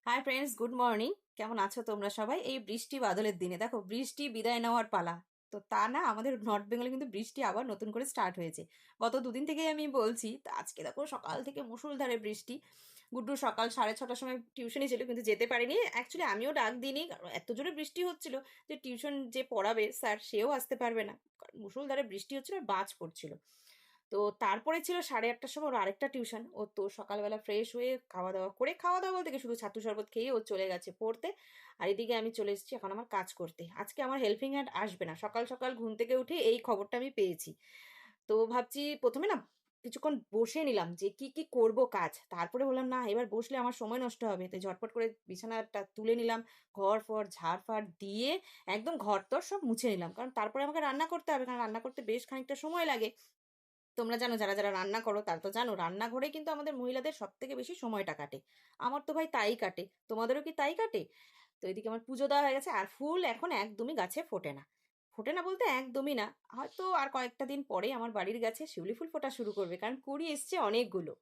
Hi friends, good morning. কেমন আছো তোমরা সবাই? এই বৃষ্টি বাদলের দিনে দেখো বৃষ্টি বিদায় নেওয়ার পালা। তো তা না, আমাদের নর্থ বেঙ্গলে কিন্তু বৃষ্টি আবার নতুন করে স্টার্ট হয়েছে। গত দুদিন থেকেই আমি বলছি, তা আজকে দেখো সকাল থেকে মুষলধারে বৃষ্টি। গুড্ডু সকাল 6:30টার সময় টিউশনই ছিল, কিন্তু যেতে পারিনি। অ্যাকচুয়ালি আমিও ডাক দিইনি, কারণ এত জোরে বৃষ্টি হচ্ছিল যে টিউশন যে পড়াবে স্যার সেও আসতে পারবে না, কারণ মুষলধারে বৃষ্টি হচ্ছিল আর বাজ পড়ছিল। তো তারপরে ছিল 8:30টার সময় ওর আরেকটা টিউশন। ও তো সকালবেলা ফ্রেশ হয়ে খাওয়া দাওয়া করে, খাওয়া দাওয়া বলতে কি শুধু ছাতু শরবত খেয়ে ও চলে গেছে পড়তে। আর এদিকে আমি চলে এসেছি এখন আমার কাজ করতে। আজকে আমার হেল্পিং হ্যান্ড আসবে না, সকাল সকাল ঘুম থেকে উঠে এই খবরটা আমি পেয়েছি। তো ভাবছি প্রথমে না কিছুক্ষণ বসে নিলাম যে কি কি করব কাজ, তারপরে বললাম না এবার বসলে আমার সময় নষ্ট হবে, তো ঝটপট করে বিছানাটা তুলে নিলাম, ঘর ফর ঝাড় ফাড় দিয়ে একদম ঘর টর সব মুছে নিলাম, কারণ তারপরে আমাকে রান্না করতে হবে, কারণ রান্না করতে বেশ খানিকটা সময় লাগে। তোমরা জানো, যারা যারা রান্না করো তারা তো জানো রান্নাঘরে কিন্তু আমাদের মহিলাদের সব থেকে বেশি সময়টা কাটে। আমার তো ভাই তাই কাটে, তোমাদেরও কি তাই কাটে? তো এদিকে আমার পুজো দেওয়া হয়ে গেছে, আর ফুল এখন একদমই গাছে ফোটে না। ফোটে না বলতে একদমই না, হয়তো আর কয়েকটা দিন পরে আমার বাড়ির গাছে শিউলি ফুল ফোটা শুরু করবে, কারণ কুড়ি এসছে অনেকগুলো।